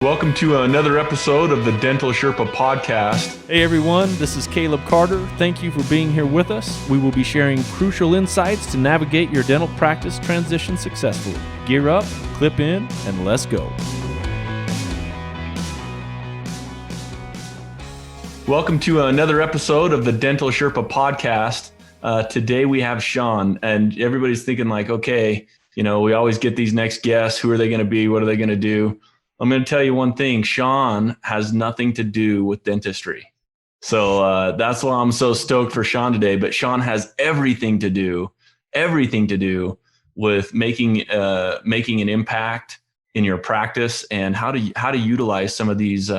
Welcome to another episode of the Dental Sherpa podcast. Hey everyone, this is Caleb Carter. Thank you for being here with us. We will be sharing crucial insights to navigate your dental practice transition successfully. Gear up, clip in, and let's go. Welcome to another episode of the Dental Sherpa podcast. Today we have Shawn, and everybody's thinking like, okay, we always get these next guests. Who are they going to be? What are they going to do? I'm going to tell you one thing. Shawn has nothing to do with dentistry. So that's why I'm so stoked for Shawn today. But Shawn has everything to do with making an impact in your practice and how to utilize some of these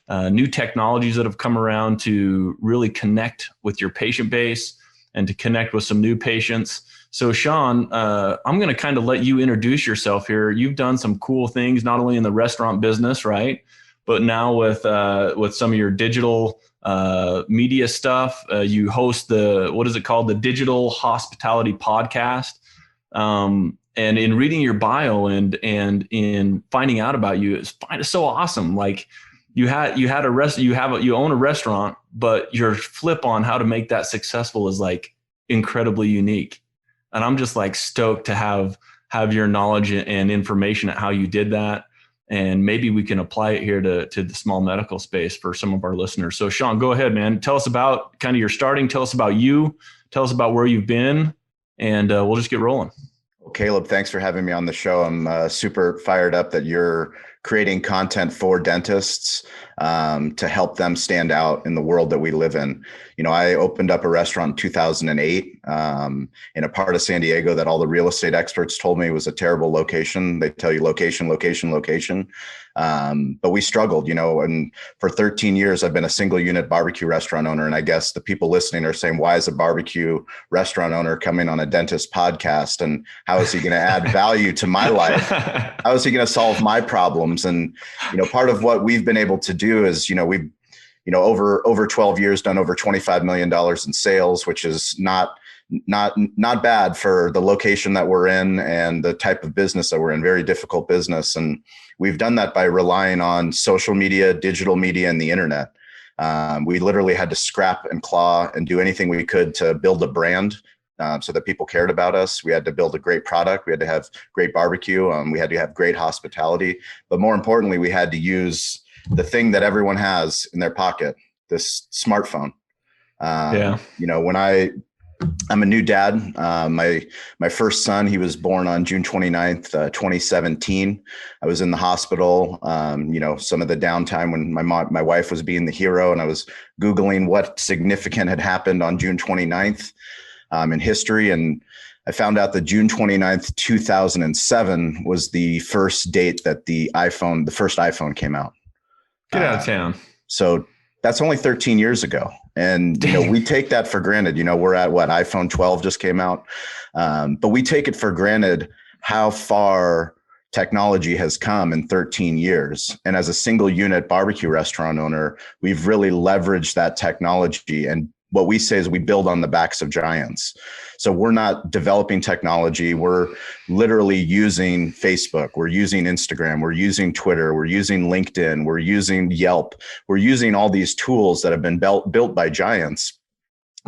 new technologies that have come around to really connect with your patient base and to connect with some new patients. So Shawn, I'm going to kind of let you introduce yourself here. You've done some cool things, not only in the restaurant business, right? But now with some of your digital media stuff, you host what is it called? The Digital Hospitality Podcast. And in reading your bio and in finding out about you, it's so awesome. Like you own a restaurant, but your flip on how to make that successful is like incredibly unique. And I'm just like stoked to have your knowledge and information at how you did that. And maybe we can apply it here to the small medical space for some of our listeners. So Shawn, go ahead, man. Tell us about kind of your starting. Tell us about you. Tell us about where you've been. And we'll just get rolling. Well, Caleb, thanks for having me on the show. I'm super fired up that you're creating content for dentists to help them stand out in the world that we live in. I opened up a restaurant in 2008 in a part of San Diego that all the real estate experts told me was a terrible location. They tell you location. But we struggled, and for 13 years, I've been a single unit barbecue restaurant owner. And I guess the people listening are saying, why is a barbecue restaurant owner coming on a dentist podcast? And how is he going to add value to my life? How is he going to solve my problems? And, part of what we've been able to do is, we've, over 12 years done over $25 million in sales, which is not bad for the location that we're in and the type of business that we're in. Very difficult business. And we've done that by relying on social media, digital media, and the internet. We literally had to scrap and claw and do anything we could to build a brand so that people cared about us. We had to build a great product. We had to have great barbecue. We had to have great hospitality. But more importantly, we had to use the thing that everyone has in their pocket, this smartphone. When I'm a new dad. My first son, he was born on June 29th, 2017. I was in the hospital, some of the downtime when my wife was being the hero, and I was Googling what significant had happened on June 29th in history. And I found out that June 29th, 2007 was the first date that the first iPhone came out. Get out of town. So that's only 13 years ago. And, we take that for granted. We're at iPhone 12 just came out. But we take it for granted how far technology has come in 13 years. And as a single unit barbecue restaurant owner, we've really leveraged that technology. And what we say is we build on the backs of giants. So we're not developing technology. We're literally using Facebook. We're using Instagram. We're using Twitter. We're using LinkedIn. We're using Yelp. We're using all these tools that have been built by giants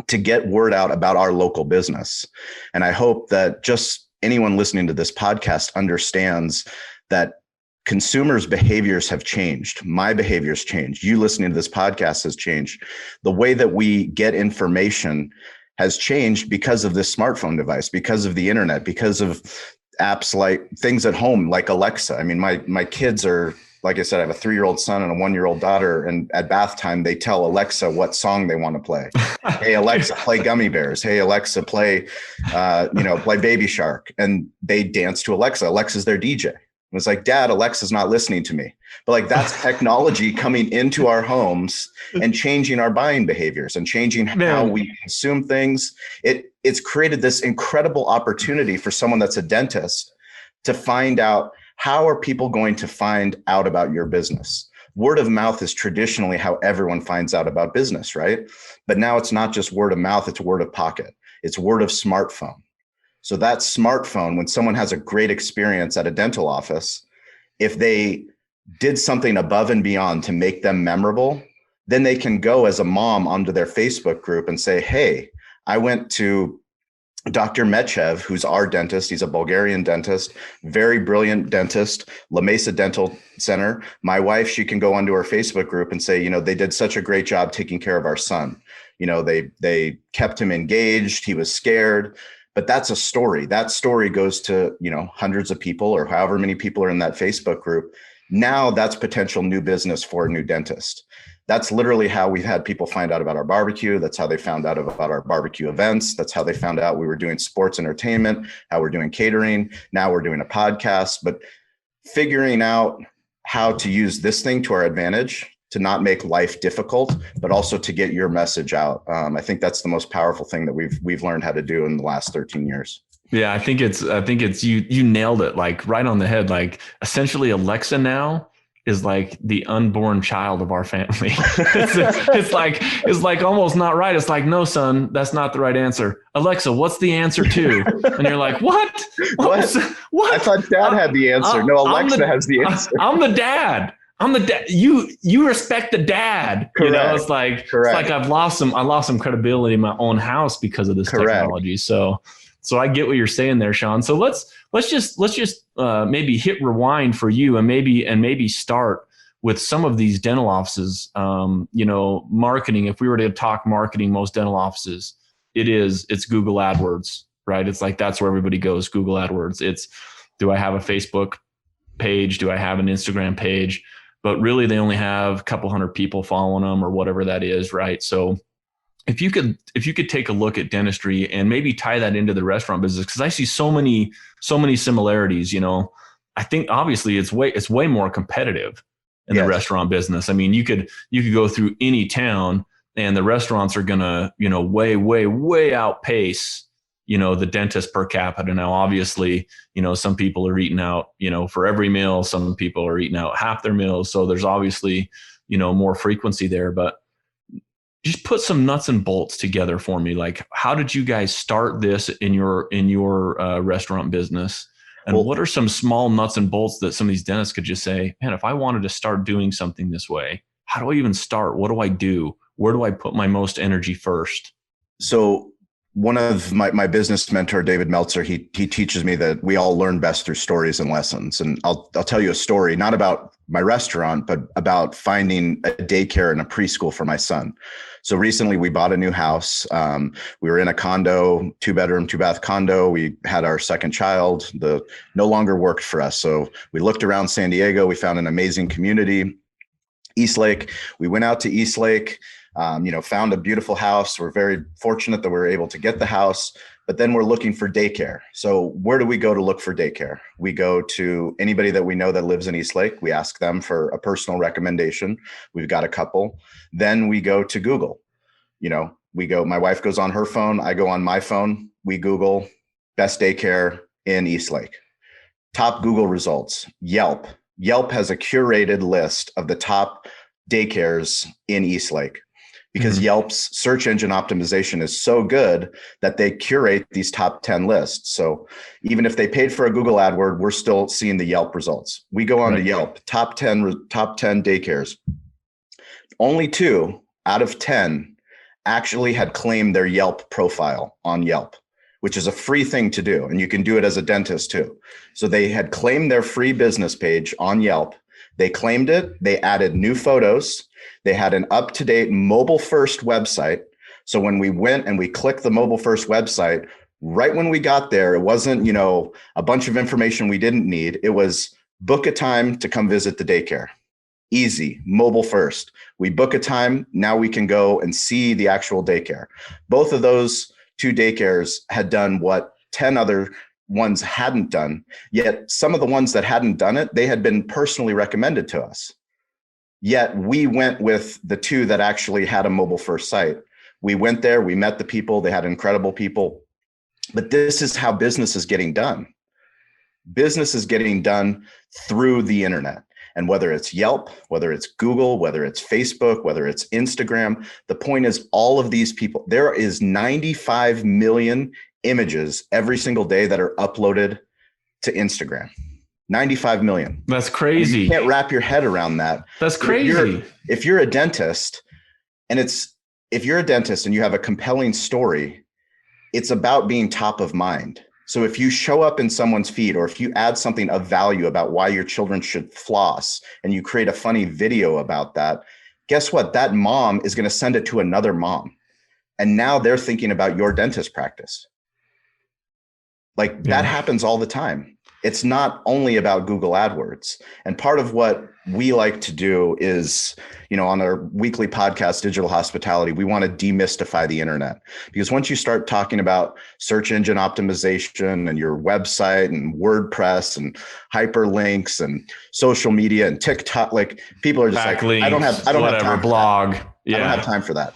to get word out about our local business. And I hope that just anyone listening to this podcast understands that consumers' behaviors have changed. My behaviors changed. You listening to this podcast has changed. The way that we get information has changed because of this smartphone device, because of the internet, because of apps like things at home, like Alexa. I mean, my kids are, like I said, I have a 3-year-old son and a 1-year-old daughter. And at bath time, they tell Alexa what song they want to play. Hey, Alexa, play Gummy Bears. Hey, Alexa, play Baby Shark. And they dance to Alexa. Alexa's their DJ. It was like, Dad, Alexa's not listening to me. But like that's technology coming into our homes and changing our buying behaviors and changing how we consume things. It's created this incredible opportunity for someone that's a dentist to find out, how are people going to find out about your business? Word of mouth is traditionally how everyone finds out about business, right? But now it's not just word of mouth, it's word of pocket. It's word of smartphone. So that smartphone, when someone has a great experience at a dental office, if they did something above and beyond to make them memorable, then they can go as a mom onto their Facebook group and say, hey, I went to Dr. Mechev, who's our dentist. He's a Bulgarian dentist, very brilliant dentist, La Mesa Dental Center. My wife, she can go onto our Facebook group and say, they did such a great job taking care of our son. They kept him engaged. He was scared. But that's a story. That story goes to, hundreds of people or however many people are in that Facebook group. Now that's potential new business for a new dentist. That's literally how we've had people find out about our barbecue. That's how they found out about our barbecue events. That's how they found out we were doing sports entertainment, how we're doing catering. Now we're doing a podcast, but figuring out how to use this thing to our advantage to not make life difficult, but also to get your message out. I think that's the most powerful thing that we've learned how to do in the last 13 years. Yeah, I think it's you nailed it, like right on the head. Like essentially Alexa now is like the unborn child of our family. it's like almost not right. It's like, no, son, that's not the right answer. Alexa, what's the answer to? And you're like, what? What? I thought Dad had the answer. No, Alexa has the answer. I'm the dad. You respect the dad. Correct. It's like I lost some credibility in my own house because of this technology. So I get what you're saying there, Shawn. So let's just maybe hit rewind for you and maybe start with some of these dental offices. Marketing. If we were to talk marketing, most dental offices, it's Google AdWords, right? It's like that's where everybody goes. Google AdWords. It's, do I have a Facebook page? Do I have an Instagram page? But really, they only have a couple hundred people following them or whatever that is, right? So if you could take a look at dentistry and maybe tie that into the restaurant business, because I see so many similarities. I think obviously it's way more competitive in the restaurant business. I mean, you could go through any town and the restaurants are gonna way outpace the dentist per capita. Now, obviously, some people are eating out, for every meal, some people are eating out half their meals. So there's obviously, more frequency there, but just put some nuts and bolts together for me. Like, how did you guys start this in your restaurant business? And what are some small nuts and bolts that some of these dentists could just say, man, if I wanted to start doing something this way, how do I even start? What do I do? Where do I put my most energy first? So one of my business mentor, David Meltzer, he teaches me that we all learn best through stories and lessons. And I'll tell you a story, not about my restaurant, but about finding a daycare and a preschool for my son. So recently we bought a new house. We were in a condo, 2-bedroom, 2-bath condo. We had our second child. No longer worked for us. So we looked around San Diego. We found an amazing community, Eastlake. We went out to Eastlake. Found a beautiful house. We're very fortunate that we were able to get the house, but then we're looking for daycare. So where do we go to look for daycare? We go to anybody that we know that lives in Eastlake. We ask them for a personal recommendation. We've got a couple. Then we go to Google. My wife goes on her phone. I go on my phone. We Google best daycare in Eastlake. Top Google results, Yelp. Yelp has a curated list of the top daycares in Eastlake. Because Yelp's search engine optimization is so good that they curate these top 10 lists. So even if they paid for a Google AdWord, we're still seeing the Yelp results. We go on to Yelp, top 10 daycares. Only 2 out of 10 actually had claimed their Yelp profile on Yelp, which is a free thing to do. And you can do it as a dentist too. So they had claimed their free business page on Yelp. They claimed it. They added new photos. They had an up-to-date mobile-first website. So when we went and we clicked the mobile-first website, right when we got there, it wasn't, a bunch of information we didn't need. It was book a time to come visit the daycare. Easy, mobile first. We book a time. Now we can go and see the actual daycare. Both of those 2 daycares had done what 10 other ones hadn't done, yet some of the ones that hadn't done it, they had been personally recommended to us. Yet we went with the 2 that actually had a mobile first site. We went there, we met the people, they had incredible people. But this is how business is getting done. Business is getting done through the internet. And whether it's Yelp, whether it's Google, whether it's Facebook, whether it's Instagram, the point is all of these people, there is 95 million images every single day that are uploaded to Instagram. 95 million. That's crazy. You can't wrap your head around that. That's crazy. If you're a dentist and you have a compelling story, it's about being top of mind. So if you show up in someone's feed, or if you add something of value about why your children should floss, and you create a funny video about that, guess what? That mom is going to send it to another mom. And now they're thinking about your dentist practice. Like that happens all the time. It's not only about Google AdWords. And part of what we like to do is, on our weekly podcast, Digital Hospitality, we want to demystify the internet, because once you start talking about search engine optimization and your website and WordPress and hyperlinks and social media and TikTok, like people are just backlinks, I don't have time blog. I don't have time for that.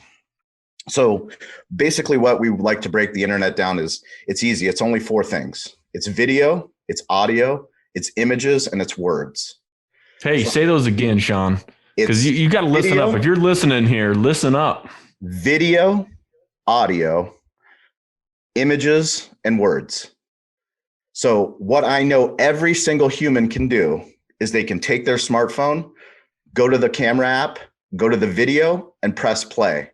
So basically what we like to break the internet down is, it's easy. It's only 4 things. It's video, it's audio, it's images, and it's words. Hey, say those again, Shawn, because you got to listen up. If you're listening here, listen up. Video, audio, images, and words. So what I know every single human can do is they can take their smartphone, go to the camera app, go to the video, and press play.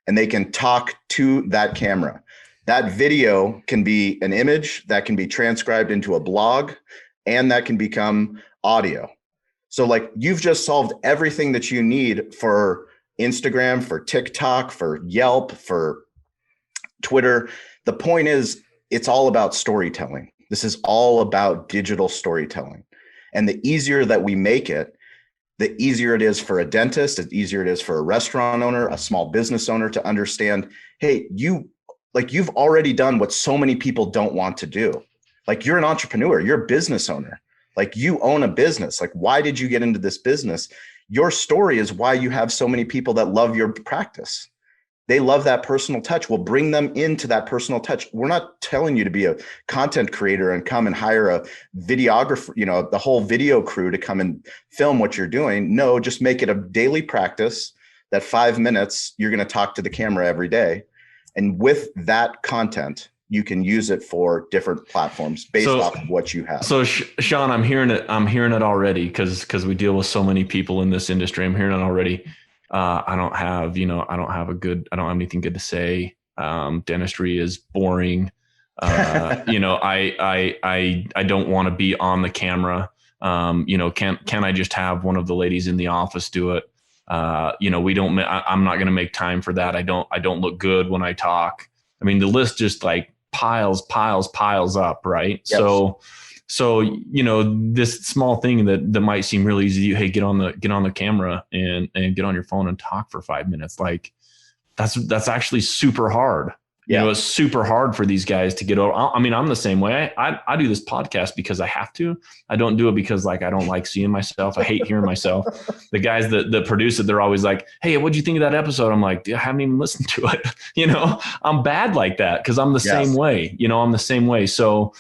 And they can talk to that camera. That video can be an image that can be transcribed into a blog, and that can become audio. So like you've just solved everything that you need for Instagram, for TikTok, for Yelp, for Twitter. The point is, it's all about storytelling. This is all about digital storytelling. And the easier that we make it, the easier it is for a dentist, the easier it is for a restaurant owner, a small business owner to understand, hey, you've already done what so many people don't want to do. Like you're an entrepreneur, you're a business owner, like you own a business. Like, why did you get into this business? Your story is why you have so many people that love your practice. They love that personal touch. We'll bring them into that personal touch. We're not telling you to be a content creator and come and hire a videographer, the whole video crew to come and film what you're doing. No, just make it a daily practice that 5 minutes, you're going to talk to the camera every day. And with that content, you can use it for different platforms based off of what you have. So Shawn, I'm hearing it already because we deal with so many people in this industry. I'm hearing it already. I don't have anything good to say. Dentistry is boring. I don't want to be on the camera. Can I just have one of the ladies in the office do it? I'm not going to make time for that. I don't look good when I talk. I mean, the list just like piles up. Right. Yes. So, this small thing that might seem really easy, hey, get on the camera and get on your phone and talk for 5 minutes. Like that's actually super hard. Yeah. It's super hard for these guys to get over. I mean, I'm the same way. I do this podcast because I have to. I don't do it because I don't like seeing myself. I hate hearing myself. The guys that produce it, they're always like, hey, what'd you think of that episode? I'm like, I haven't even listened to it. I'm bad like that because I'm the same way. I'm the same way. So,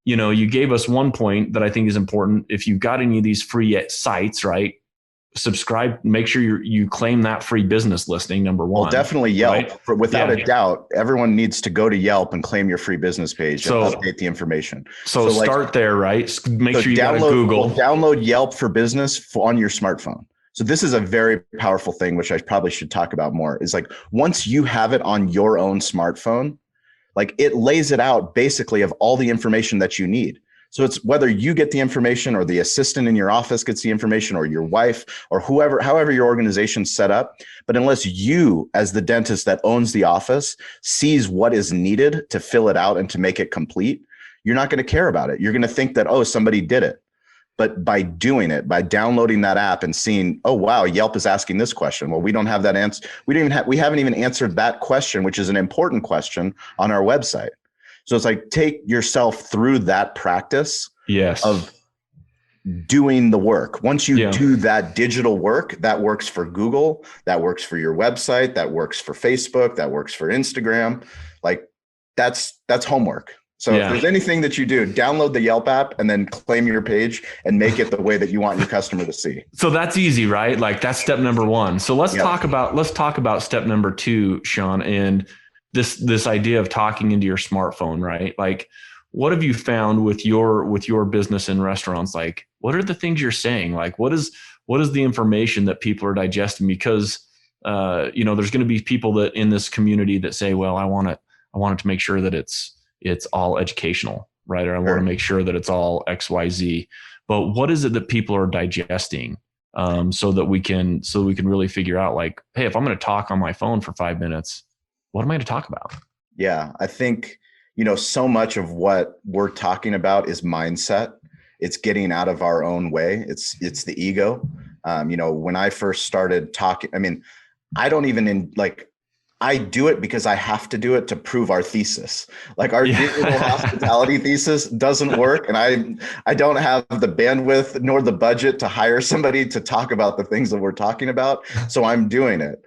you gave us one point that I think is important. If you've got any of these free sites, right? Subscribe, make sure you claim that free business listing, number one. Well, definitely Yelp. Right? Without a doubt, everyone needs to go to Yelp and claim your free business page and update the information. So start there, right? Make sure you got to Google. Download Yelp for Business on your smartphone. So this is a very powerful thing, which I probably should talk about more, is like once you have it on your own smartphone, like it lays it out basically of all the information that you need. So it's whether you get the information or the assistant in your office gets the information or your wife or however your organization's set up. But unless you, as the dentist that owns the office, sees what is needed to fill it out and to make it complete, you're not going to care about it. You're going to think that, oh, somebody did it. But by doing it, by downloading that app and seeing, oh, wow, Yelp is asking this question. Well, we don't have that answer. We haven't even answered that question, which is an important question on our website. So it's like, take yourself through that practice of doing the work. Once you do that digital work, that works for Google, that works for your website, that works for Facebook, that works for Instagram. Like that's homework. So if there's anything that you do, download the Yelp app and then claim your page and make it the way that you want your customer to see. So that's easy, right? Like that's step number one. So let's talk about step number two, Shawn, and this idea of talking into your smartphone, right? Like what have you found with your business in restaurants? Like, what are the things you're saying? Like, what is the information that people are digesting? Because there's going to be people that in this community that say, well, I want it to make sure that it's all educational, right? Or I want to make sure that it's all XYZ. But what is it that people are digesting, so that we can really figure out, like, hey, if I'm going to talk on my phone for 5 minutes, what am I going to talk about? Yeah, I think, so much of what we're talking about is mindset. It's getting out of our own way. It's the ego. When I first started talking, I don't even I do it because I have to do it to prove our thesis. Like our digital hospitality thesis doesn't work. And I don't have the bandwidth nor the budget to hire somebody to talk about the things that we're talking about. So I'm doing it.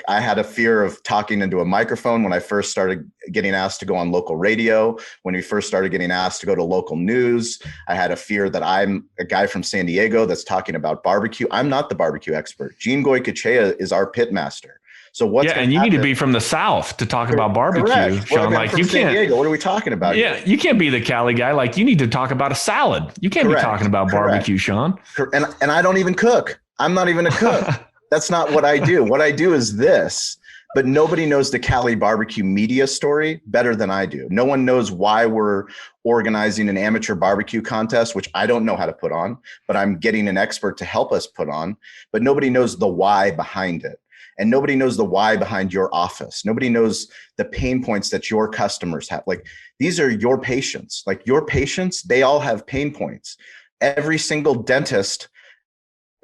I had a fear of talking into a microphone when I first started getting asked to go on local radio. When we first started getting asked to go to local news, I had a fear that I'm a guy from San Diego that's talking about barbecue. I'm not the barbecue expert. Gene Goycochea is our pit master. So what's and you need to be from the South to talk about barbecue, correct. Sean. Like you San can't. Diego. What are we talking about? Yeah, you can't be the Cali guy. Like you need to talk about a salad. You can't be talking about barbecue, Sean. And I don't even cook. I'm not even a cook. That's not what I do. What I do is this. But nobody knows the Cali BBQ Media story better than I do. No one knows why we're organizing an amateur barbecue contest, which I don't know how to put on, but I'm getting an expert to help us put on. But nobody knows the why behind it. And nobody knows the why behind your office. Nobody knows the pain points that your customers have. Like, these are your patients. Like, your patients, they all have pain points. Every single dentist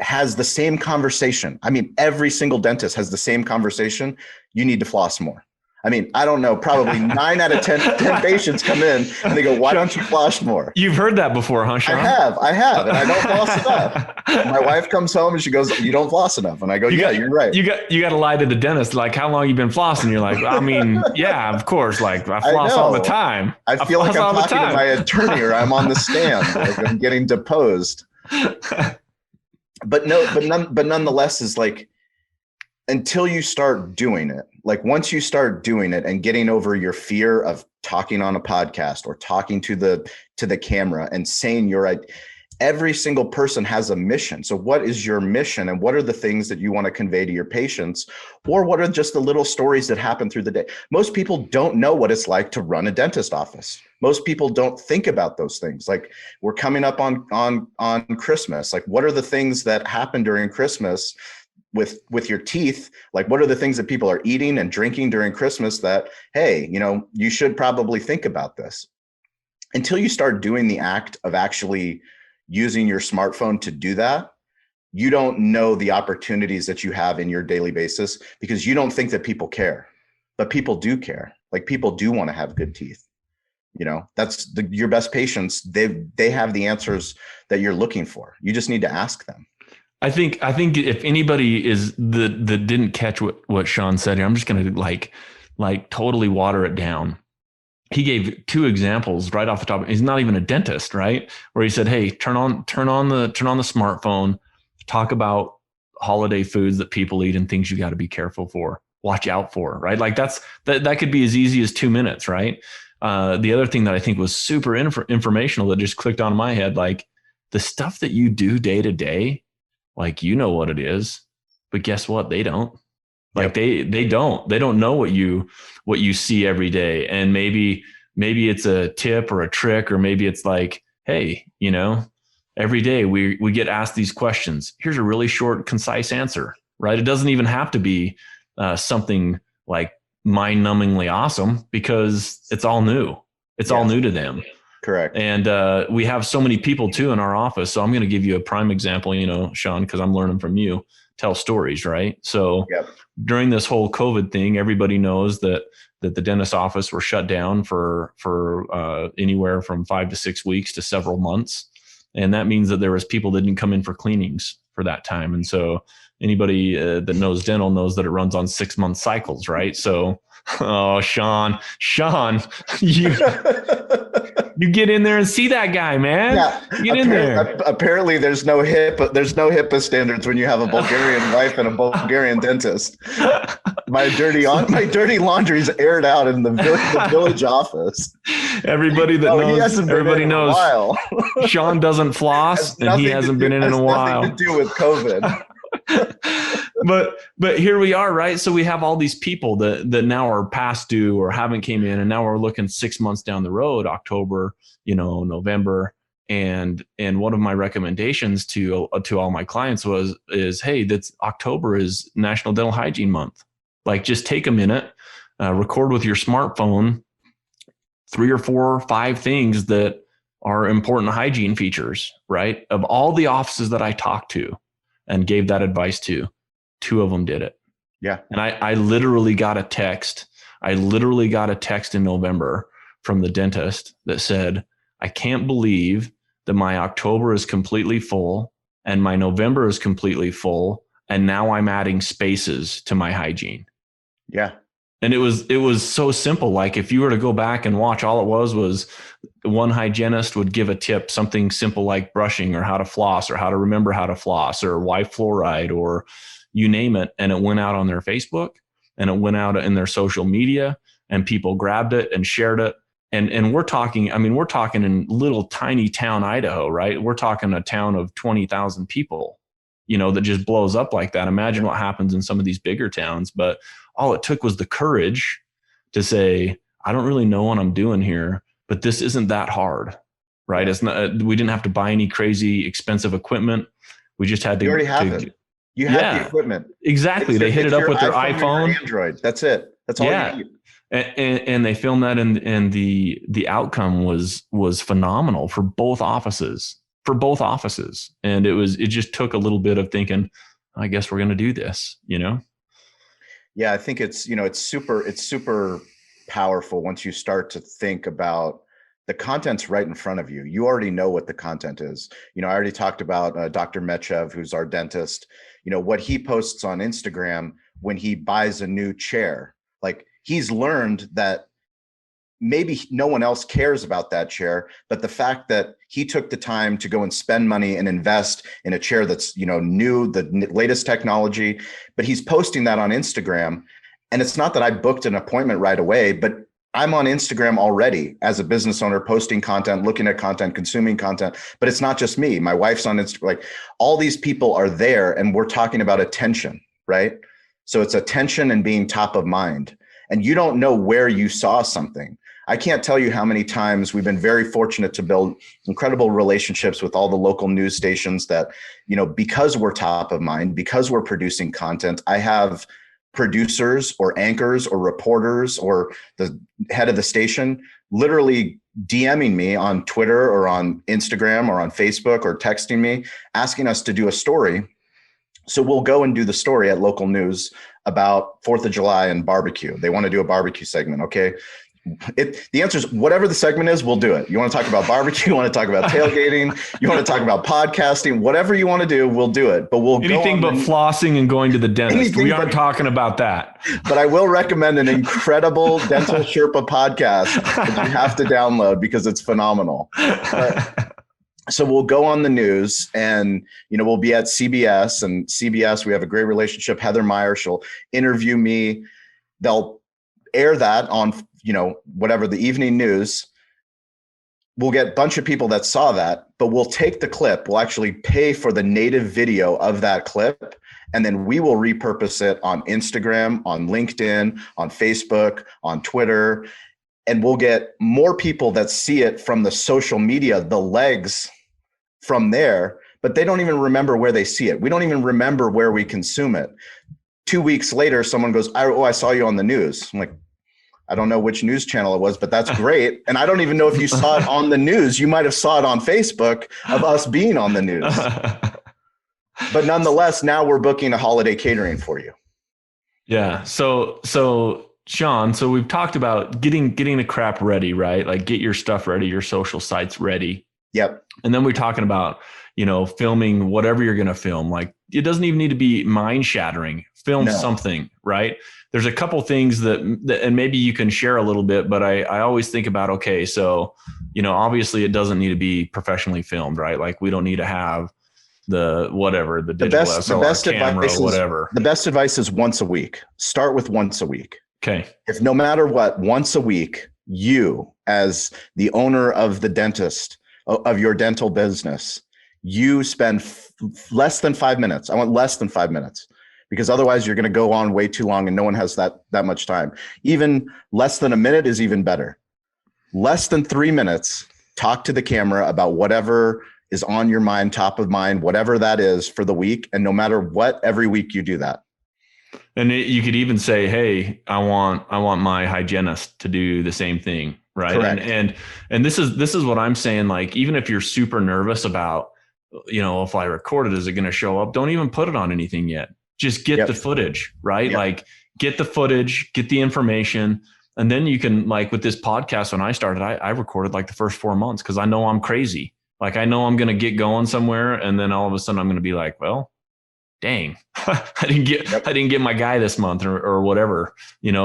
has the same conversation. Every single dentist has the same conversation. You need to floss more. I don't know, probably 9 out of 10 patients come in and they go, why don't you floss more? You've heard that before, huh, Sean? I have, and I don't floss enough. My wife comes home and she goes, you don't floss enough. And I go, you're right. You got to lie to the dentist. Like, how long you been flossing? You're like, yeah, of course. Like, I floss all the time. I feel like I'm talking to my attorney or I'm on the stand. Like I'm getting deposed. But nonetheless is like, until you start doing it, like once you start doing it and getting over your fear of talking on a podcast or talking to the camera and saying every single person has a mission. So what is your mission and what are the things that you want to convey to your patients, or what are just the little stories that happen through the day? Most people don't know what it's like to run a dentist office. Most people don't think about those things. Like, we're coming up on Christmas. Like, what are the things that happen during Christmas with your teeth? Like, what are the things that people are eating and drinking during Christmas that, hey, you should probably think about this. Until you start doing the act of actually using your smartphone to do that, you don't know the opportunities that you have in your daily basis, because you don't think that people care, but people do care. Like, people do want to have good teeth. That's your best patients. They have the answers that you're looking for. You just need to ask them. I think if anybody is that didn't catch what Sean said here, I'm just going to like totally water it down. He gave 2 examples right off the top. He's not even a dentist, right? Where he said, "Hey, turn on the smartphone, talk about holiday foods that people eat and things you got to be careful for, watch out for," right? Like that could be as easy as 2 minutes, right? The other thing that I think was super informational that just clicked on my head, like the stuff that you do day to day. Like, what it is, but guess what? They don't. Like they don't know what you see every day. And maybe it's a tip or a trick, or maybe it's like, hey, every day we get asked these questions. Here's a really short, concise answer, right? It doesn't even have to be something like mind-numbingly awesome, because it's all new. It's all new to them. Correct. And we have so many people too in our office. So I'm going to give you a prime example, Sean, because I'm learning from you. Tell stories, right? So during this whole COVID thing, everybody knows that the dentist office were shut down for anywhere from 5 to 6 weeks to several months. And that means that there was people that didn't come in for cleanings for that time. And so anybody that knows dental knows that it runs on 6-month cycles, right? So, Sean, you get in there and see that guy, man. Yeah, get in there. Apparently, there's no HIPAA standards when you have a Bulgarian wife and a Bulgarian dentist. My dirty laundry is aired out in the village office. Everybody that knows, everybody knows. Shawn doesn't floss, and he hasn't been in a while. Nothing to do with COVID. But here we are, right? So we have all these people that now are past due or haven't came in, and now we're looking 6 months down the road, October, November. And one of my recommendations to all my clients is, hey, that's October is National Dental Hygiene Month. Like, just take a minute, record with your smartphone 3 or 4 or 5 things that are important hygiene features, right? Of all the offices that I talked to and gave that advice to, 2 of them did it. Yeah. And I literally got a text. In November from the dentist that said, I can't believe that my October is completely full and my November is completely full. And now I'm adding spaces to my hygiene. Yeah. And it was so simple. Like, if you were to go back and watch, all it was one hygienist would give a tip, something simple like brushing or how to floss or how to remember how to floss or why fluoride or you name it. And it went out on their Facebook and it went out in their social media and people grabbed it and shared it. And we're talking in little tiny town Idaho, right? We're talking a town of 20,000 people, that just blows up like that. Imagine what happens in some of these bigger towns. But all it took was the courage to say, I don't really know what I'm doing here, but this isn't that hard, right? It's not. We didn't have to buy any crazy expensive equipment. We just had to. You already have it. You have the equipment. Exactly. They hit it up with their iPhone, Android. That's it. That's all you need. And they filmed that, and the outcome was phenomenal for both offices. And it just took a little bit of thinking, I guess we're going to do this, Yeah, I think it's super powerful once you start to think about the content's right in front of you. You already know what the content is. I already talked about Dr. Mechev, who's our dentist. What he posts on Instagram when he buys a new chair, like, he's learned that maybe no one else cares about that chair, but the fact that he took the time to go and spend money and invest in a chair that's, new, the latest technology, but he's posting that on Instagram. And it's not that I booked an appointment right away, but I'm on Instagram already as a business owner, posting content, looking at content, consuming content, but it's not just me. My wife's on Instagram. Like, all these people are there, and we're talking about attention, right? So it's attention and being top of mind. And you don't know where you saw something. I can't tell you how many times we've been very fortunate to build incredible relationships with all the local news stations that, because we're top of mind, because we're producing content, I have producers or anchors or reporters or the head of the station literally DMing me on Twitter or on Instagram or on Facebook or texting me, asking us to do a story. So we'll go and do the story at local news about 4th of July and barbecue. They want to do a barbecue segment. Okay. The answer is whatever the segment is, we'll do it. You want to talk about barbecue? You want to talk about tailgating? You want to talk about podcasting? Whatever you want to do, we'll do it. But we'll anything but flossing and going to the dentist. We aren't talking about that. But I will recommend an incredible Dental Sherpa podcast that you have to download because it's phenomenal. So we'll go on the news, and we'll be at CBS, and CBS, we have a great relationship. Heather Meyer, she'll interview me. They'll air that on whatever the evening news. We'll get a bunch of people that saw that, but we'll take the clip. We'll actually pay for the native video of that clip, and then we will repurpose it on Instagram, on LinkedIn, on Facebook, on Twitter. And we'll get more people that see it from the social media, the legs from there, but they don't even remember where they see it. We don't even remember where we consume it. 2 weeks later, someone goes, I saw you on the news. I'm like, I don't know which news channel it was, but that's great. And I don't even know if you saw it on the news. You might have saw it on Facebook of us being on the news. But nonetheless, now we're booking a holiday catering for you. Yeah. So Shawn, so we've talked about getting the crap ready, right? Like, get your stuff ready, your social sites ready. Yep. And then we're talking about, filming whatever you're going to film. Like, it doesn't even need to be mind shattering. Film something, right? There's a couple things that, and maybe you can share a little bit, but I always think about, okay, so, obviously it doesn't need to be professionally filmed, right? Like, we don't need to have, whatever, the digital SLR camera, whatever. The best advice is once a week. Start with once a week. Okay. If no matter what, once a week, you as the owner of the dentist of your dental business, you spend less than 5 minutes. I want less than 5 minutes, because otherwise you're going to go on way too long and no one has that much time. Even less than a minute is even better. Less than 3 minutes, talk to the camera about whatever is on your mind, top of mind, whatever that is for the week. And no matter what, every week you do that. And you could even say, hey, I want my hygienist to do the same thing. Right. Correct. And this is what I'm saying. Like, even if you're super nervous about, if I record it, is it going to show up? Don't even put it on anything yet. Just get the footage, right? Yep. Like, get the footage, get the information. And then you can, like with this podcast, when I started, I recorded like the first 4 months, because I know I'm crazy. Like, I know I'm going to get going somewhere, and then all of a sudden I'm going to be like, well, dang, I didn't get my guy this month or whatever,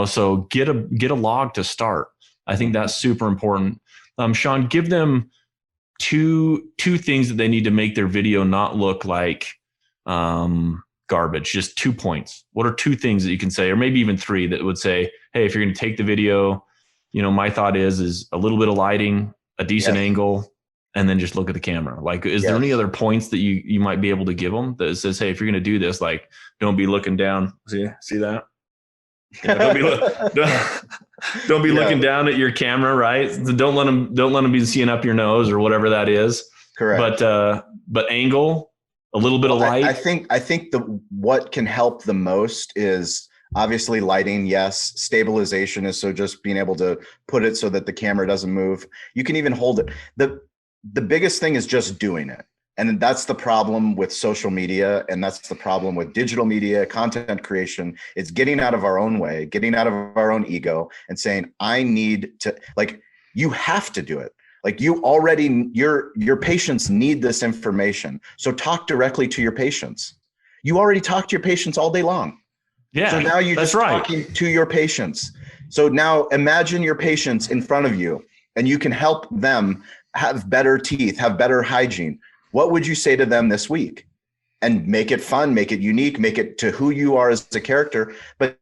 so get a log to start. I think that's super important. Shawn, give them two things that they need to make their video not look like garbage. Just 2 points. What are 2 things that you can say, or maybe even 3, that would say, hey, if you're going to take the video, my thought is a little bit of lighting, a decent angle, and then just look at the camera. Like, is there any other points that you might be able to give them that says, hey, if you're going to do this, like, don't be looking down. See that? Yeah, don't be looking down at your camera, right? Don't let them be seeing up your nose or whatever that is. Correct. But angle, a little bit of light. I think what can help the most is obviously lighting. Yes. Stabilization is, so just being able to put it so that the camera doesn't move. You can even hold it. The biggest thing is just doing it. And that's the problem with social media. And that's the problem with digital media, content creation. It's getting out of our own way, getting out of our own ego and saying, I need to, like, you have to do it. Like, your patients need this information. So talk directly to your patients. You already talk to your patients all day long. Yeah. So now you're just talking to your patients. So now imagine your patients in front of you, and you can help them have better teeth, have better hygiene. What would you say to them this week? And make it fun, make it unique, make it to who you are as a character, but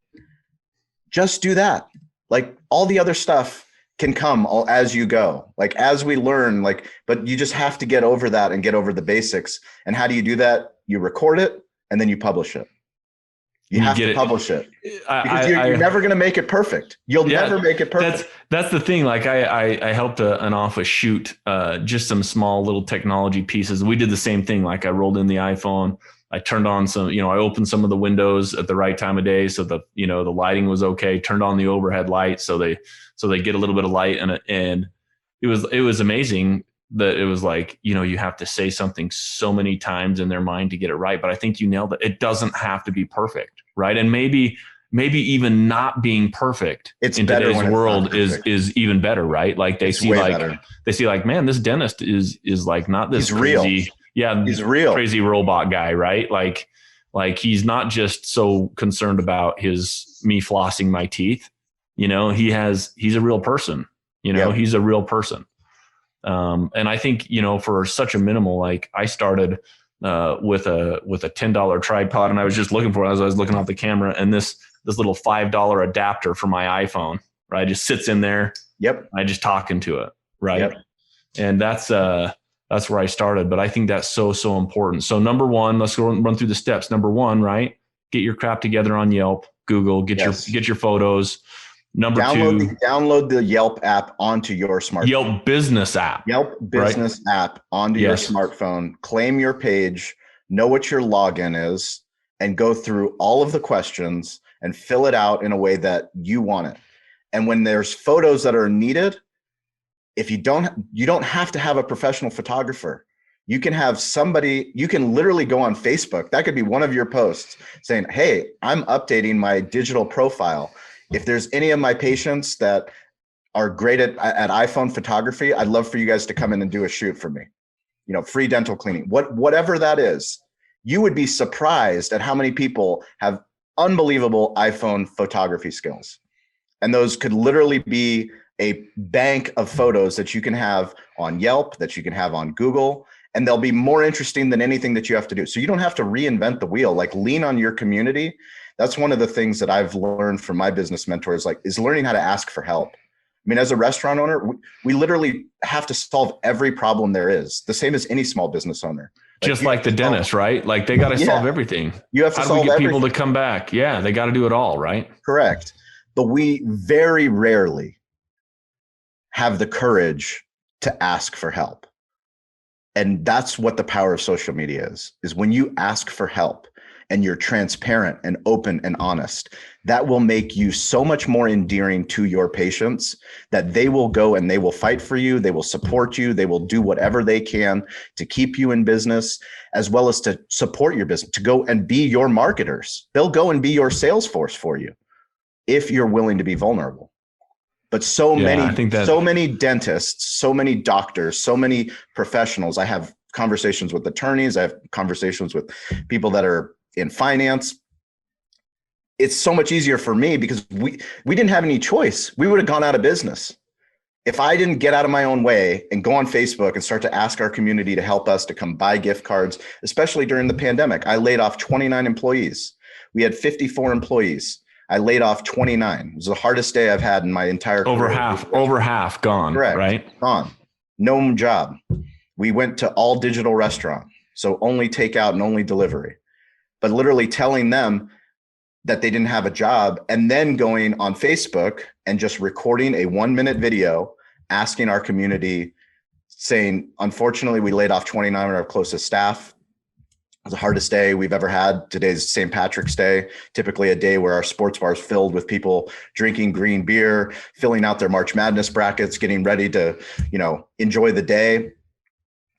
just do that. Like, all the other stuff can come as you go, like, as we learn, like, but you just have to get over that and get over the basics. And how do you do that? You record it and then you publish it. You have to publish it, because you're never going to make it perfect. You'll never make it perfect. That's the thing. Like, I helped an office shoot just some small little technology pieces. We did the same thing. Like, I rolled in the iPhone. I turned on some, I opened some of the windows at the right time of day, so the lighting was okay. Turned on the overhead light so they get a little bit of light, and it was amazing. That it was like, you have to say something so many times in their mind to get it right. But I think you nailed it. It doesn't have to be perfect, right? And maybe even not being perfect in today's world is even better, right? Like, they see like, man, this dentist is like not this crazy, he's real crazy robot guy, right? Like he's not just so concerned about me flossing my teeth. He's a real person. He's a real person. And I think, for such a minimal, like, I started with a $10 tripod, and I was just looking for it as I was looking off the camera, and this little $5 adapter for my iPhone, right? It just sits in there. Yep. I just talking to it. Right. Yep. And that's where I started. But I think that's so important. So number 1, let's go run through the steps. Number 1, right? Get your crap together on Yelp, Google, get your photos. Number 2, download the Yelp app onto your smartphone. Yelp business app. Yelp business app onto your smartphone. Claim your page, know what your login is, and go through all of the questions and fill it out in a way that you want it. And when there's photos that are needed, if you don't have to have a professional photographer. You can have somebody, you can literally go on Facebook. That could be one of your posts saying, hey, I'm updating my digital profile. If there's any of my patients that are great at iPhone photography, I'd love for you guys to come in and do a shoot for me. Free dental cleaning, whatever that is. You would be surprised at how many people have unbelievable iPhone photography skills. And those could literally be a bank of photos that you can have on Yelp, that you can have on Google. and they'll be more interesting than anything that you have to do. So you don't have to reinvent the wheel. Like, lean on your community. That's one of the things that I've learned from my business mentors, is learning how to ask for help. I mean, as a restaurant owner, we literally have to solve every problem there is, the same as any small business owner. Just like the dentist, right? Like, they got to solve everything. You have to How solve do we get everything. people to come back? Yeah, they got to do it all, right? Correct. But we very rarely have the courage to ask for help. And that's what the power of social media is when you ask for help and you're transparent and open and honest, that will make you so much more endearing to your patients that they will go and they will fight for you. They will support you. They will do whatever they can to keep you in business, as well as to support your business, to go and be your marketers. They'll go and be your sales force for you if you're willing to be vulnerable. But so many dentists, so many doctors, so many professionals. I have conversations with attorneys. I have conversations with people that are in finance. It's so much easier for me because we didn't have any choice. We would have gone out of business if I didn't get out of my own way and go on Facebook and start to ask our community to help us to come buy gift cards, especially during the pandemic. I laid off 29 employees. We had 54 employees. I laid off 29. It was the hardest day I've had in my entire career. Over half gone. Correct. Right? Gone. No job. We went to all digital restaurant. So only takeout and only delivery. But literally telling them that they didn't have a job and then going on Facebook and just recording a 1-minute video, asking our community, saying, unfortunately, we laid off 29 of our closest staff. It was the hardest day we've ever had. Today's St. Patrick's Day, typically a day where our sports bar is filled with people drinking green beer, filling out their March Madness brackets, getting ready to, enjoy the day.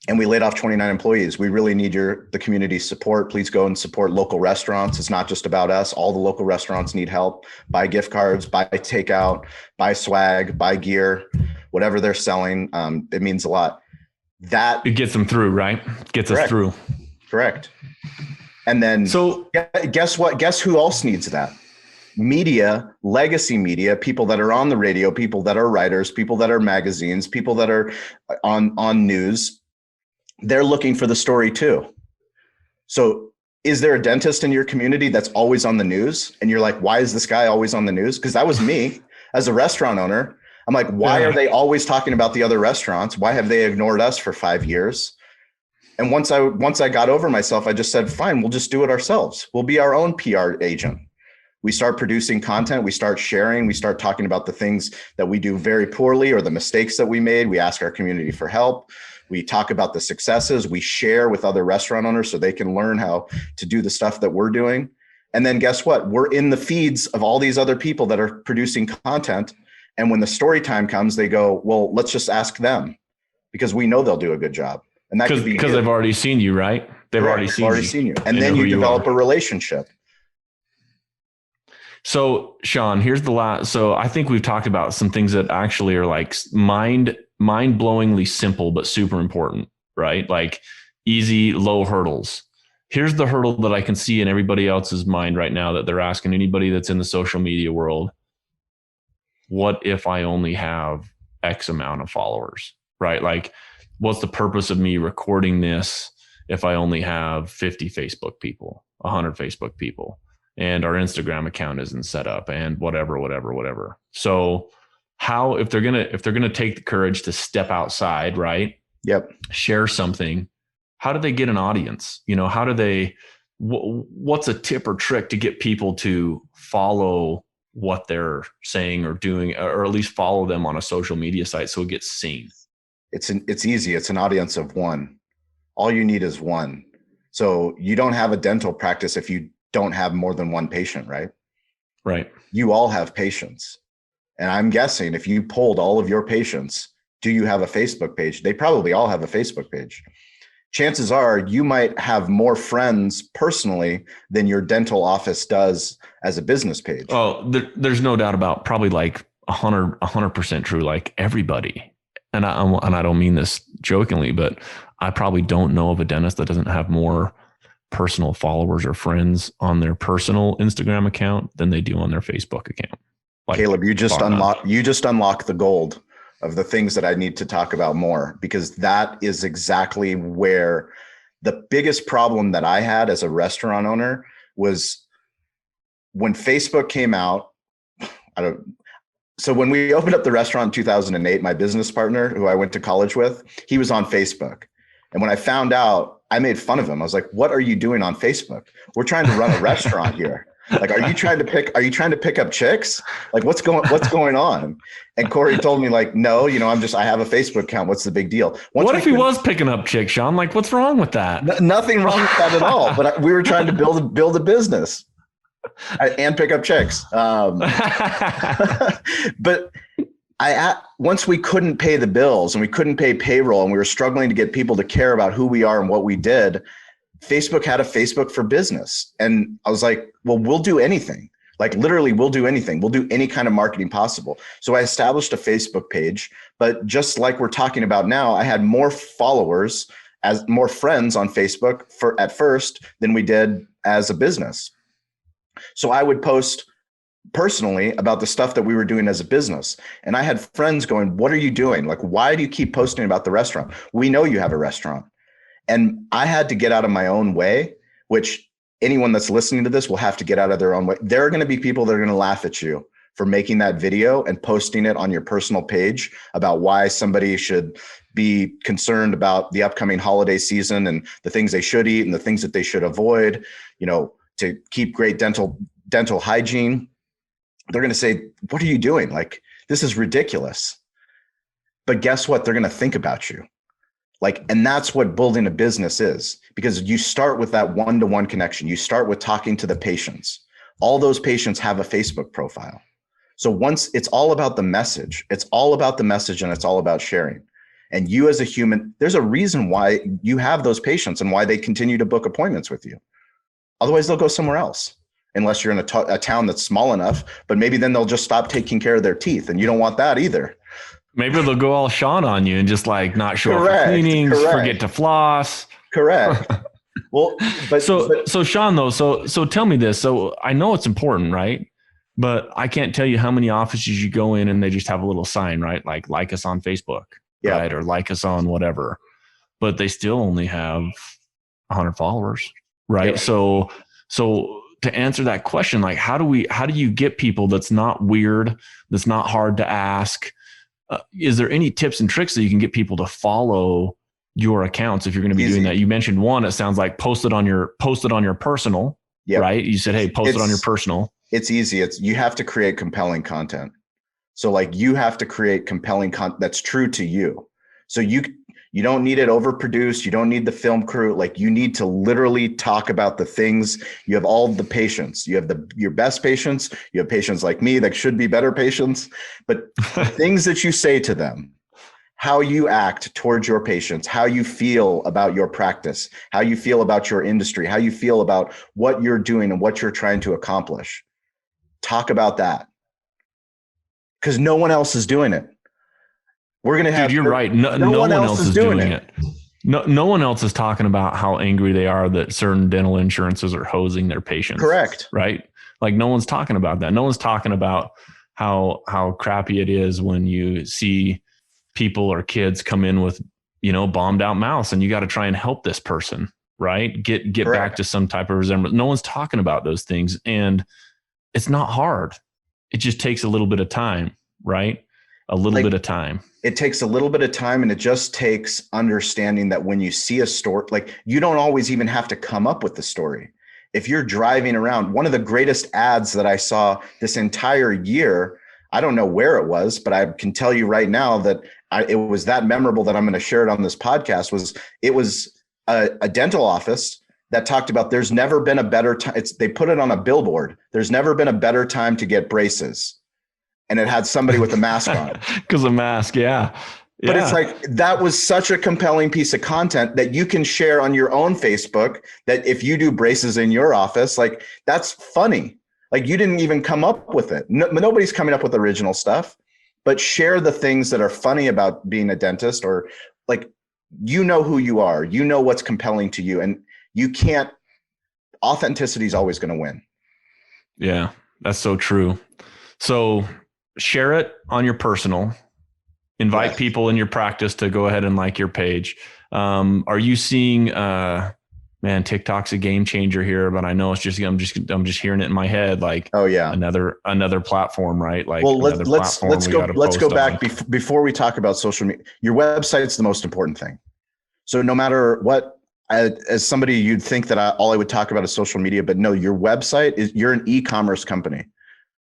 And we laid off 29 employees. We really need the community's support. Please go and support local restaurants. It's not just about us. All the local restaurants need help. Buy gift cards, buy takeout, buy swag, buy gear, whatever they're selling. It means a lot. It gets them through, right? Gets us through. Correct. And then, so guess what? Guess who else needs that? Media, legacy media, people that are on the radio, people that are writers, people that are magazines, people that are on news. They're looking for the story too. So is there a dentist in your community that's always on the news? And you're like, why is this guy always on the news? Because that was me as a restaurant owner. I'm like, why are they always talking about the other restaurants? Why have they ignored us for 5 years? And once I got over myself, I just said, fine, we'll just do it ourselves. We'll be our own PR agent. We start producing content. We start sharing. We start talking about the things that we do very poorly or the mistakes that we made. We ask our community for help. We talk about the successes. We share with other restaurant owners so they can learn how to do the stuff that we're doing. And then guess what? We're in the feeds of all these other people that are producing content. And when the story time comes, they go, well, let's just ask them because we know they'll do a good job. And that because they've already seen you, right? They've already seen you. And then you develop a relationship. So Shawn, here's the last. So I think we've talked about some things that actually are like mind-blowingly simple, but super important, right? Like easy, low hurdles. Here's the hurdle that I can see in everybody else's mind right now that they're asking anybody that's in the social media world. What if I only have X amount of followers, right? Like, what's the purpose of me recording this if I only have 50 Facebook people, 100 Facebook people, and our Instagram account isn't set up and whatever. So how, if they're going to take the courage to step outside, right? Yep. Share something. How do they get an audience? How do they, what's a tip or trick to get people to follow what they're saying or doing, or at least follow them on a social media site so it gets seen? It's easy. It's an audience of one. All you need is one. So you don't have a dental practice if you don't have more than one patient, right? Right. You all have patients. And I'm guessing if you polled all of your patients, do you have a Facebook page? They probably all have a Facebook page. Chances are you might have more friends personally than your dental office does as a business page. Oh, there's no doubt about probably like 100% true. Like everybody. And I don't mean this jokingly, but I probably don't know of a dentist that doesn't have more personal followers or friends on their personal Instagram account than they do on their Facebook account. Like, Caleb, you just unlock the gold of the things that I need to talk about more, because that is exactly where the biggest problem that I had as a restaurant owner was when Facebook came out. So when we opened up the restaurant in 2008, my business partner, who I went to college with, he was on Facebook. And when I found out, I made fun of him. I was like, "What are you doing on Facebook? We're trying to run a restaurant here. Like, are you trying to pick up chicks? Like, what's going on?" And Corey told me, like, "No, I have a Facebook account. What's the big deal?" What if he was picking up chicks, Shawn? Like, what's wrong with that? Nothing wrong with that at all. But we were trying to build a business and pick up chicks. But once we couldn't pay the bills and we couldn't pay payroll and we were struggling to get people to care about who we are and what we did, Facebook had a Facebook for Business. And I was like, well, we'll do anything. Like, literally, we'll do anything. We'll do any kind of marketing possible. So I established a Facebook page, but just like we're talking about now, I had more followers, as more friends on Facebook at first than we did as a business. So I would post personally about the stuff that we were doing as a business. And I had friends going, "What are you doing? Like, why do you keep posting about the restaurant? We know you have a restaurant." And I had to get out of my own way, which anyone that's listening to this will have to get out of their own way. There are going to be people that are going to laugh at you for making that video and posting it on your personal page about why somebody should be concerned about the upcoming holiday season and the things they should eat and the things that they should avoid, to keep great dental hygiene. They're going to say, "What are you doing? Like, this is ridiculous." But guess what? They're going to think about you. And that's what building a business is, because you start with that one-to-one connection. You start with talking to the patients. All those patients have a Facebook profile. So once it's all about the message, and it's all about sharing. And you as a human, there's a reason why you have those patients and why they continue to book appointments with you. Otherwise, they'll go somewhere else, unless you're in a town that's small enough, but maybe then they'll just stop taking care of their teeth, and you don't want that either. Maybe they'll go all Shawn on you and just like not show up for cleanings, forget to floss. Correct. Well, so Shawn though, so tell me this. So I know it's important, right? But I can't tell you how many offices you go in and they just have a little sign, right? Like us on Facebook, right? Or like us on whatever, but they still only have 100 followers, right? Yeah. So to answer that question, like, how do you get people that's not weird, that's not hard to ask? Is there any tips and tricks that you can get people to follow your accounts if you're going to be doing that? You mentioned one. It sounds like post it on your personal, right? You said, "Hey, post it on your personal." It's easy. You have to create compelling content. So like, you have to create compelling content that's true to you. So you don't need it overproduced. You don't need the film crew. Like, you need to literally talk about the things. You have all the patients. You have your best patients. You have patients like me that should be better patients. But the things that you say to them, how you act towards your patients, how you feel about your practice, how you feel about your industry, how you feel about what you're doing and what you're trying to accomplish. Talk about that, because no one else is doing it. We're going to have. Dude, you're right. No one else is doing it. No one else is talking about how angry they are that certain dental insurances are hosing their patients. Correct. Right. Like, no one's talking about that. No one's talking about how crappy it is when you see people or kids come in with, bombed out mouths, and you got to try and help this person, right? Get back to some type of resemblance. No one's talking about those things, and it's not hard. It just takes a little bit of time, right? A little bit of time. It takes a little bit of time, and it just takes understanding that when you see a story, like, you don't always even have to come up with the story. If you're driving around, one of the greatest ads that I saw this entire year, I don't know where it was, but I can tell you right now that it was that memorable that I'm going to share it on this podcast. It was a dental office that talked about there's never been a better time. They put it on a billboard. There's never been a better time to get braces. And it had somebody with a mask on. Because a mask, yeah. But it's like, that was such a compelling piece of content that you can share on your own Facebook, that if you do braces in your office, like, that's funny. Like, you didn't even come up with it. Nobody's coming up with original stuff, but share the things that are funny about being a dentist, or like, who you are, what's compelling to you, and authenticity is always going to win. Yeah, that's so true. So share it on your personal, Invite Yes. people in your practice to go ahead and like your page. Are you seeing, man, TikTok's a game changer here, but I know I'm just hearing it in my head. Like, Oh yeah. Another platform, right? Like, Well, another platform let's go back before we talk about social media. Your website's the most important thing. So no matter what, as somebody, you'd think that all I would talk about is social media, but no, your website you're an e-commerce company.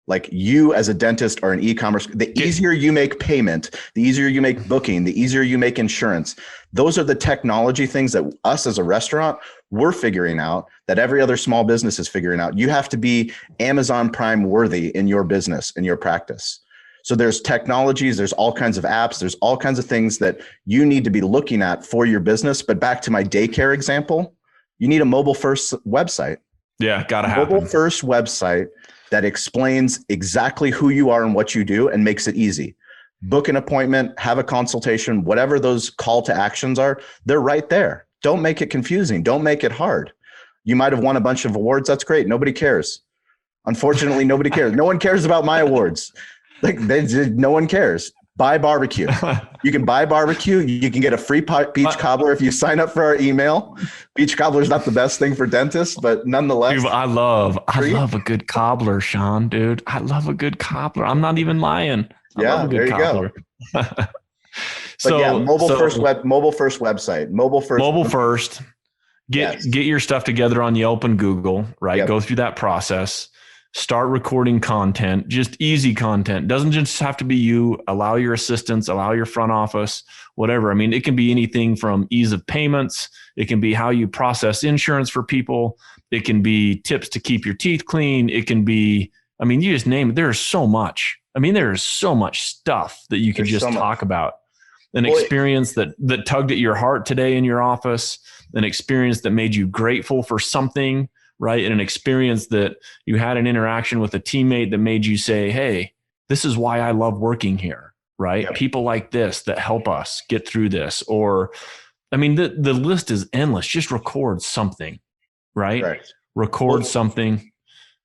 Like, you as a dentist are an e-commerce. The easier you make payment, the easier you make booking, the easier you make insurance. Those are the technology things that us as a restaurant, we're figuring out, that every other small business is figuring out. You have to be Amazon Prime worthy in your business, in your practice. So there's technologies, there's all kinds of apps, there's all kinds of things that you need to be looking at for your business. But back to my daycare example, you need a mobile first website. Yeah, gotta happen. Mobile first website that explains exactly who you are and what you do and makes it easy. Book an appointment, have a consultation, whatever those call to actions are, they're right there. Don't make it confusing. Don't make it hard. You might have won a bunch of awards. That's great. Nobody cares. Unfortunately, nobody cares. No one cares about my awards. Like, no one cares. Buy barbecue. You can buy barbecue. You can get a free beach cobbler if you sign up for our email. Beach cobbler is not the best thing for dentists, but nonetheless. Dude, I love a good cobbler, Shawn, dude. I love a good cobbler. I'm not even lying. I love a good cobbler. So yeah, mobile first website, mobile first. Get your stuff together on Yelp and Google, right? Yep. Go through that process. Start recording content, just easy content. Doesn't just have to be you. Allow your assistants, allow your front office, whatever. I mean, it can be anything from ease of payments. It can be how you process insurance for people. It can be tips to keep your teeth clean. It can be, I mean, you just name it. There's so much. I mean, there's so much stuff that you can just talk about. An experience that tugged at your heart today in your office, an experience that made you grateful for something, right? And an experience that you had an interaction with a teammate that made you say, hey, this is why I love working here, right? Yep. People like this that help us get through this. Or, I mean, the list is endless. Just record something, right? Record something.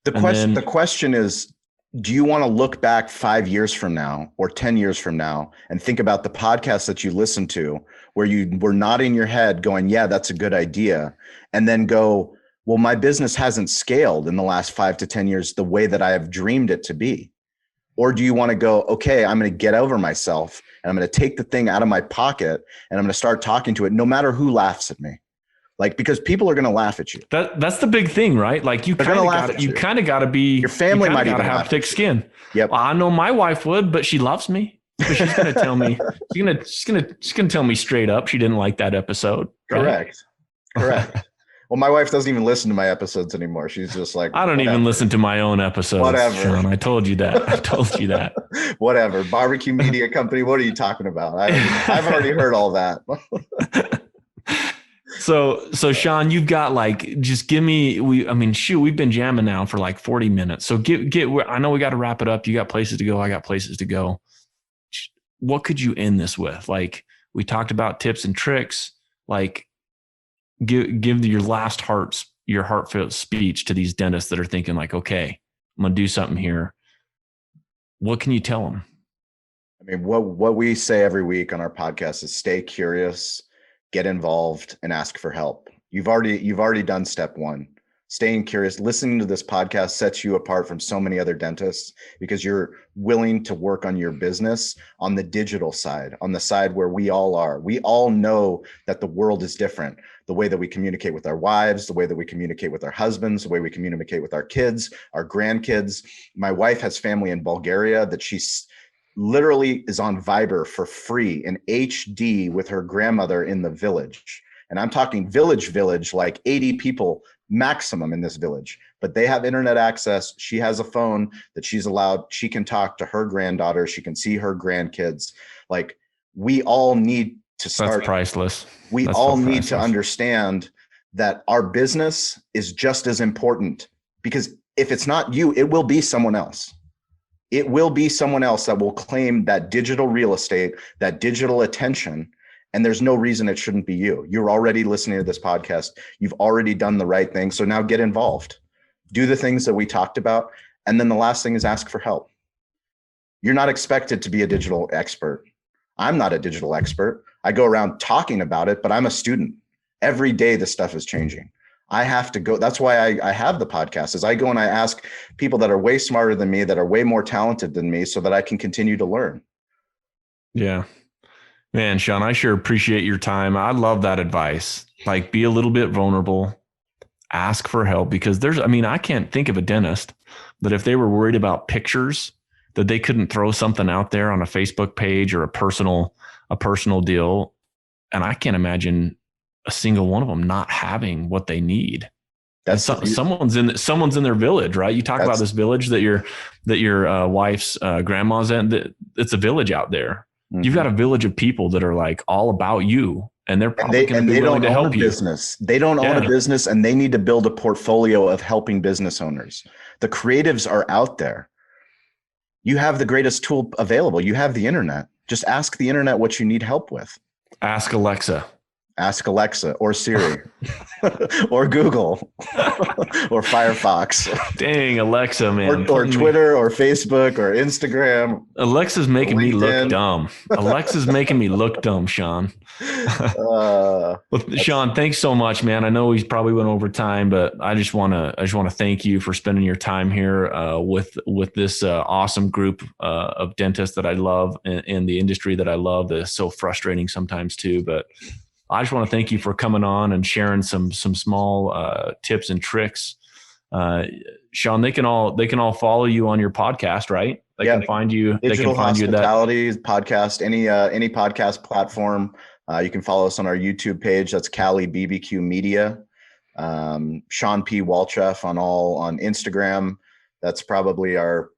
The question is, do you want to look back 5 years from now or 10 years from now and think about the podcast that you listened to where you were nodding your head going, yeah, that's a good idea. And then go, well, my business hasn't scaled in the last 5 to 10 years the way that I have dreamed it to be. Or do you want to go, okay, I'm going to get over myself and I'm going to take the thing out of my pocket and I'm going to start talking to it no matter who laughs at me. Like, because people are going to laugh at you. That's the big thing, right? Like, you kind of got to be, your family might even have thick skin. Yep. I know my wife would, but she loves me. But she's going to tell me, she's going to tell me straight up she didn't like that episode. Correct. Well, my wife doesn't even listen to my episodes anymore. She's just like, I don't even listen to my own episodes. Whatever. Shawn, I told you that. Whatever. Barbecue Media Company. What are you talking about? I've already heard all that. So Shawn, you've got like, just give me, we've been jamming now for like 40 minutes. So I know we got to wrap it up. You got places to go. I got places to go. What could you end this with? Like, we talked about tips and tricks. Like, give your last your heartfelt speech to these dentists that are thinking like, okay, I'm going to do something here. What can you tell them? I mean, what we say every week on our podcast is stay curious, get involved, and ask for help. You've already done step one. Staying curious, listening to this podcast sets you apart from so many other dentists because you're willing to work on your business on the digital side, on the side where we all are. We all know that the world is different. The way that we communicate with our wives, the way that we communicate with our husbands, the way we communicate with our kids, our grandkids. My wife has family in Bulgaria that she's literally is on Viber for free in HD with her grandmother in the village. And I'm talking village, like 80 people maximum in this village, but they have internet access. She has a phone that she's allowed. She can talk to her granddaughter. She can see her grandkids. Like, we all need to start. That's priceless. We all need to understand that our business is just as important, because if it's not you, it will be someone else. It will be someone else that will claim that digital real estate, that digital attention. And there's no reason it shouldn't be you. You're already listening to this podcast. You've already done the right thing. So now get involved. Do the things that we talked about. And then the last thing is ask for help. You're not expected to be a digital expert. I'm not a digital expert. I go around talking about it, but I'm a student. Every day, this stuff is changing. I have to go. That's why I have the podcast, is I go and I ask people that are way smarter than me, that are way more talented than me, so that I can continue to learn. Yeah, man, Shawn, I sure appreciate your time. I love that advice. Like, be a little bit vulnerable, ask for help, because I can't think of a dentist that if they were worried about pictures, that they couldn't throw something out there on a Facebook page or a personal deal. And I can't imagine a single one of them not having what they need. That's someone's in their village, right? You talk about this village that your wife's grandma's in. It's a village out there. Mm-hmm. You've got a village of people that are like all about you, and they're probably going to be willing to help you. They don't own a business, and they need to build a portfolio of helping business owners. The creatives are out there. You have the greatest tool available. You have the internet. Just ask the internet what you need help with. Ask Alexa or Siri or Google or Firefox. Dang, Alexa, man. Or Twitter or Facebook or Instagram. Alexa's making me look dumb. Alexa's making me look dumb, Shawn. Well, Shawn, thanks so much, man. I know we probably went over time, but I just want to thank you for spending your time here with this awesome group of dentists that I love, in the industry that I love. That's so frustrating sometimes too, but I just want to thank you for coming on and sharing some small tips and tricks. Shawn, they can all follow you on your podcast, right? They can find you. Digital they can find Hospitality you that podcast, any podcast platform. You can follow us on our YouTube page. That's Cali BBQ Media. Shawn P. Walchef on Instagram. That's probably our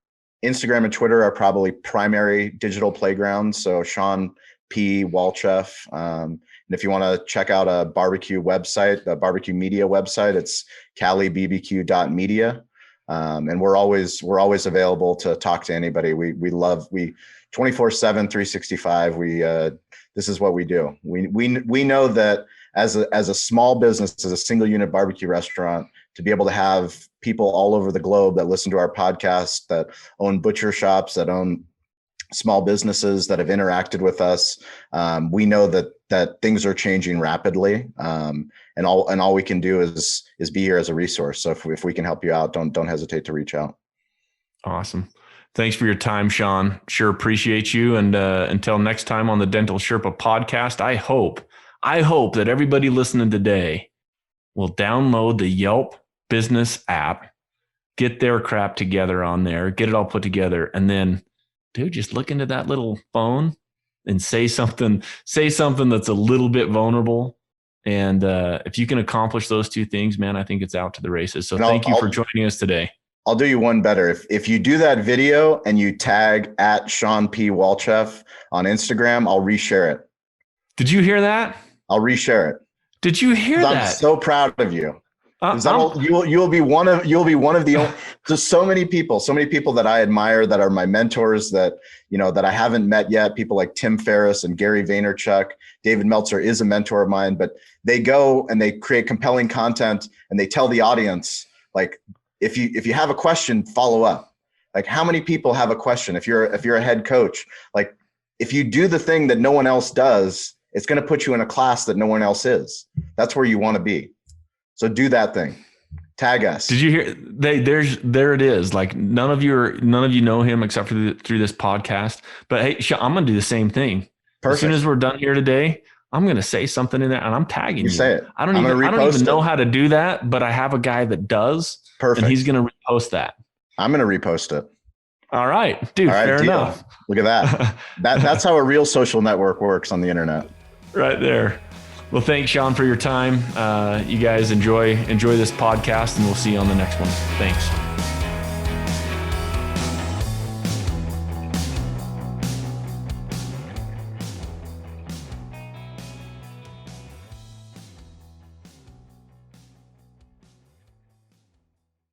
Instagram and Twitter are probably primary digital playgrounds. So Shawn P. Walchef. And if you want to check out a barbecue website, a barbecue media website, it's calibbq.media. And we're always available to talk to anybody. We 24/7, 365. This is what we do. We know that as a small business, as a single unit barbecue restaurant, to be able to have people all over the globe that listen to our podcast, that own butcher shops, that own small businesses that have interacted with us. We know that things are changing rapidly. And all we can do is be here as a resource. So if we can help you out, don't hesitate to reach out. Awesome. Thanks for your time, Shawn. Sure appreciate you. And until next time on the Dental Sherpa podcast, I hope that everybody listening today will download the Yelp business app, get their crap together on there, get it all put together, and then, dude, just look into that little phone and say something that's a little bit vulnerable. And if you can accomplish those two things, man, I think it's out to the races. So thank you for joining us today. I'll do you one better. If you do that video and you tag at Shawn P. Walchef on Instagram, I'll reshare it. Did you hear that? I'll reshare it. Did you hear that? I'm so proud of you. You'll be one of the there's so many people that I admire, that are my mentors, that I haven't met yet. People like Tim Ferriss and Gary Vaynerchuk. David Meltzer is a mentor of mine, but they go and they create compelling content and they tell the audience, like, if you have a question, follow up. Like, how many people have a question? If you're a head coach, like, if you do the thing that no one else does, it's going to put you in a class that no one else is. That's where you want to be. So do that thing. Tag us. Did you hear? There it is. Like, none of you know him except for through this podcast. But hey, I'm going to do the same thing. Perfect. As soon as we're done here today, I'm going to say something in there and I'm tagging you. Say it. I don't even know how to do that, but I have a guy that does. Perfect. And he's going to repost that. I'm going to repost it. All right, dude. All right, fair enough. Look at that. That's how a real social network works on the internet. Right there. Well, thanks, Shawn, for your time. You guys enjoy this podcast, and we'll see you on the next one. Thanks.